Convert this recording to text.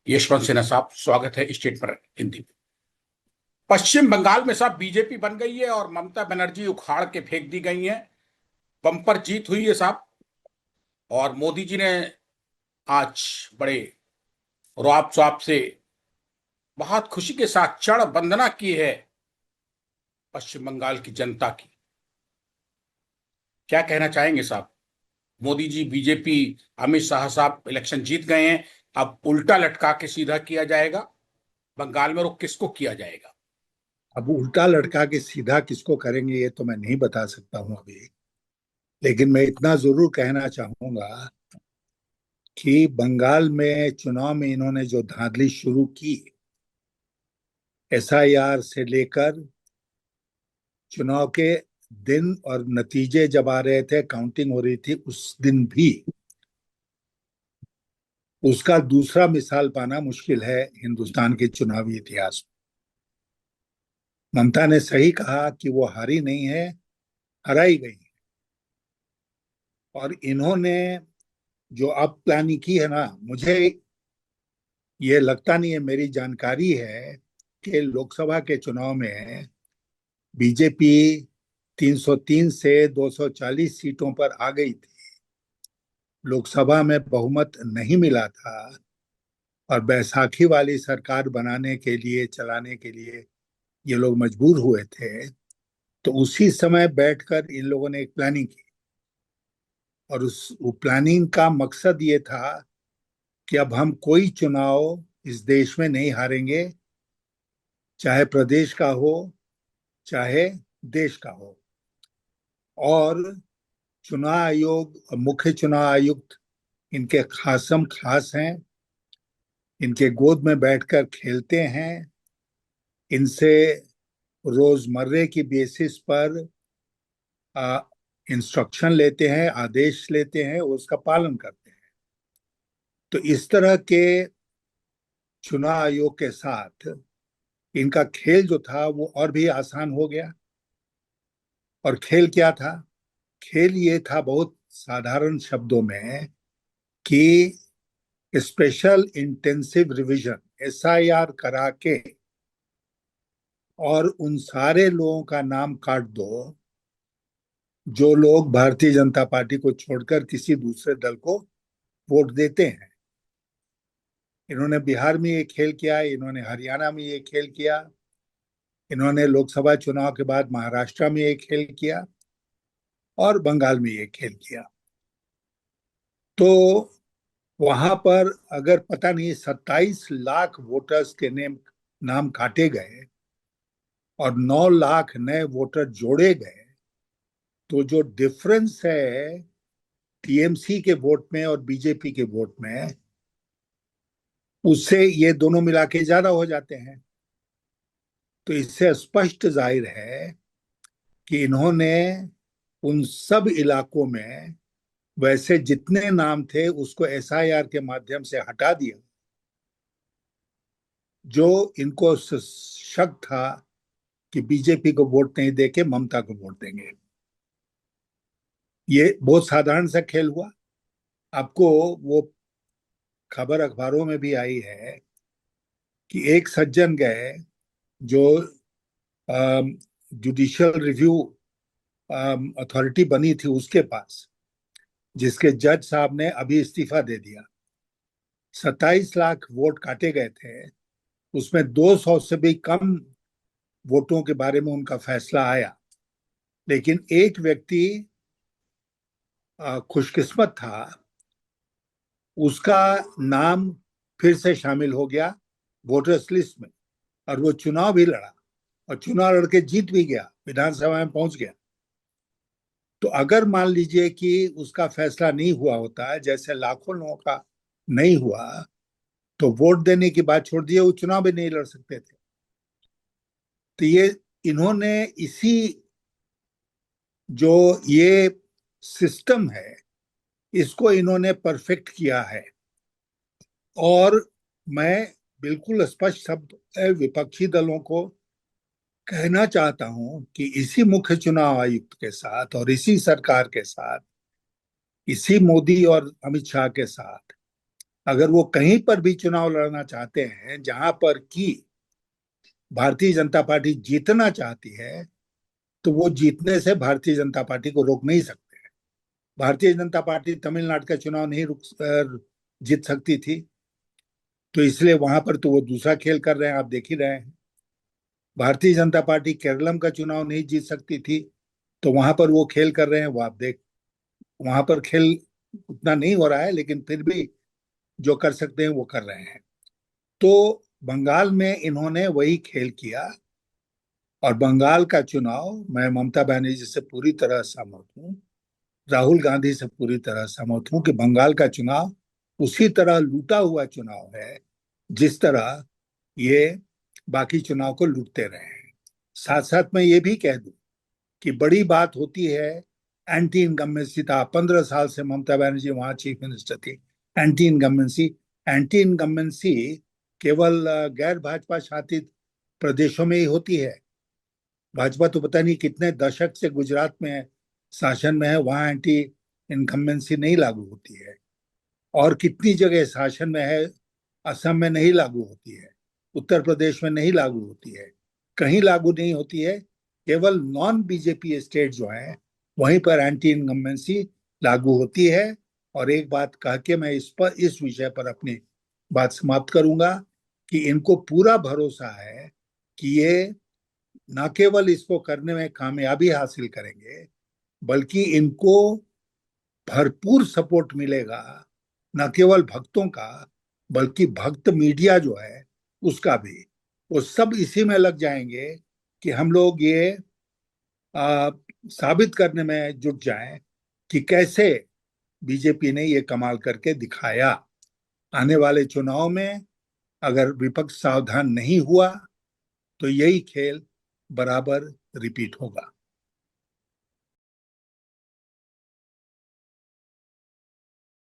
यशवंत सिन्हा साहब, स्वागत है स्टेट पर हिंदी में। पश्चिम बंगाल में साहब बीजेपी बन गई है और ममता बनर्जी उखाड़ के फेंक दी गई हैं। बम्पर जीत हुई है साहब। और मोदी जी ने आज बड़े रुआब चुआब से, बहुत खुशी के साथ चढ़ वंदना की है पश्चिम बंगाल की जनता की। क्या कहना चाहेंगे साहब? मोदी जी, बीजेपी, अमित शाह साहब इलेक्शन जीत गए हैं। अब उल्टा लटका के सीधा किया जाएगा बंगाल में, और किसको किया जाएगा? अब उल्टा लटका के सीधा किसको करेंगे ये तो मैं नहीं बता सकता हूं अभी। लेकिन मैं इतना जरूर कहना चाहूंगा कि बंगाल में चुनाव में इन्होंने जो धांधली शुरू की, एसआईआर से लेकर चुनाव के दिन और नतीजे जब आ रहे थे, काउंटिंग हो रही थी, उस दिन भी उसका दूसरा मिसाल पाना मुश्किल है हिंदुस्तान के चुनावी इतिहास में। ममता ने सही कहा कि वो हारी नहीं है, हराई गई है। और इन्होंने जो अब प्लानिंग की है ना, मुझे ये लगता नहीं है, मेरी जानकारी है कि लोकसभा के चुनाव में बीजेपी 303 से 240 सीटों पर आ गई थी। लोकसभा में बहुमत नहीं मिला था और बैसाखी वाली सरकार बनाने के लिए, चलाने के लिए ये लोग मजबूर हुए थे। तो उसी समय बैठकर इन लोगों ने एक प्लानिंग की, और उस प्लानिंग का मकसद ये था कि अब हम कोई चुनाव इस देश में नहीं हारेंगे, चाहे प्रदेश का हो चाहे देश का हो। और चुनाव आयोग और मुख्य चुनाव आयुक्त इनके खासम खास हैं, इनके गोद में बैठकर खेलते हैं, इनसे रोजमर्रे की बेसिस पर इंस्ट्रक्शन लेते हैं, आदेश लेते हैं, उसका पालन करते हैं। तो इस तरह के चुनाव आयोग के साथ इनका खेल जो था वो और भी आसान हो गया। और खेल क्या था? खेल ये था, बहुत साधारण शब्दों में, कि स्पेशल इंटेंसिव रिवीजन, एसआईआर करा के और उन सारे लोगों का नाम काट दो जो लोग भारतीय जनता पार्टी को छोड़कर किसी दूसरे दल को वोट देते हैं। इन्होंने बिहार में ये खेल किया, इन्होंने हरियाणा में ये खेल किया, इन्होंने लोकसभा चुनाव के बाद महाराष्ट्र में ये खेल किया और बंगाल में ये खेल किया। तो वहां पर अगर पता नहीं 27 लाख वोटर्स के नाम काटे गए और 9 लाख नए वोटर जोड़े गए, तो जो डिफरेंस है टीएमसी के वोट में और बीजेपी के वोट में, उससे ये दोनों मिला के ज्यादा हो जाते हैं। तो इससे स्पष्ट जाहिर है कि इन्होंने उन सब इलाकों में वैसे जितने नाम थे उसको एसआईआर के माध्यम से हटा दिया, जो इनको शक था कि बीजेपी को वोट नहीं देके ममता को वोट देंगे। ये बहुत साधारण सा खेल हुआ। आपको वो खबर अखबारों में भी आई है कि एक सज्जन गए जो जुडिशियल रिव्यू अथॉरिटी बनी थी उसके पास, जिसके जज साहब ने अभी इस्तीफा दे दिया। 27 लाख वोट काटे गए थे, उसमें 200 से भी कम वोटों के बारे में उनका फैसला आया। लेकिन एक व्यक्ति खुशकिस्मत था, उसका नाम फिर से शामिल हो गया वोटर्स लिस्ट में, और वो चुनाव भी लड़ा और चुनाव लड़के जीत भी गया, विधानसभा में पहुंच गया। तो अगर मान लीजिए कि उसका फैसला नहीं हुआ होता, जैसे लाखों लोगों का नहीं हुआ, तो वोट देने की बात छोड़ दिए, वो चुनाव भी नहीं लड़ सकते थे। तो ये इन्होंने इसी जो ये सिस्टम है, इसको इन्होंने परफेक्ट किया है। और मैं बिल्कुल स्पष्ट शब्द विपक्षी दलों को कहना चाहता हूं कि इसी मुख्य चुनाव आयुक्त के साथ और इसी सरकार के साथ, इसी मोदी और अमित शाह के साथ अगर वो कहीं पर भी चुनाव लड़ना चाहते हैं जहां पर कि भारतीय जनता पार्टी जीतना चाहती है, तो वो जीतने से भारतीय जनता पार्टी को रोक नहीं सकते। भारतीय जनता पार्टी तमिलनाडु का चुनाव नहीं जीत सकती थी, तो इसलिए वहां पर तो वो दूसरा खेल कर रहे हैं, आप देख ही रहे हैं। भारतीय जनता पार्टी केरलम का चुनाव नहीं जीत सकती थी, तो वहां पर वो खेल कर रहे हैं, वो आप देख। वहां पर खेल उतना नहीं हो रहा है, लेकिन फिर भी जो कर सकते हैं वो कर रहे हैं। तो बंगाल में इन्होंने वही खेल किया। और बंगाल का चुनाव, मैं ममता बनर्जी से पूरी तरह सहमत हूँ, राहुल गांधी से पूरी तरह सहमत हूं कि बंगाल का चुनाव उसी तरह लूटा हुआ चुनाव है जिस तरह ये बाकी चुनाव को लूटते रहे हैं। साथ साथ मैं ये भी कह दूं कि बड़ी बात होती है एंटी इनकम्बेंसी था। 15 साल से ममता बनर्जी वहां चीफ मिनिस्टर थी। एंटी इनकम्बेंसी, एंटी इनकम्बेंसी केवल गैर भाजपा शासित प्रदेशों में ही होती है। भाजपा तो पता नहीं कितने दशक से गुजरात में शासन में है, वहां एंटी इनकम्बेंसी नहीं लागू होती है। और कितनी जगह शासन में है, असम में नहीं लागू होती है, उत्तर प्रदेश में नहीं लागू होती है, कहीं लागू नहीं होती है। केवल नॉन बीजेपी स्टेट जो है वहीं पर एंटी इनकम्बेंसी लागू होती है। और एक बात कह के मैं इस विषय पर अपनी बात समाप्त करूंगा कि इनको पूरा भरोसा है कि ये न केवल इसको करने में कामयाबी हासिल करेंगे, बल्कि इनको भरपूर सपोर्ट मिलेगा, न केवल भक्तों का बल्कि भक्त मीडिया जो है उसका भी। वो सब इसी में लग जाएंगे कि हम लोग ये आ, साबित करने में जुट जाएं कि कैसे बीजेपी ने ये कमाल करके दिखाया। आने वाले चुनाव में अगर विपक्ष सावधान नहीं हुआ तो यही खेल बराबर रिपीट होगा।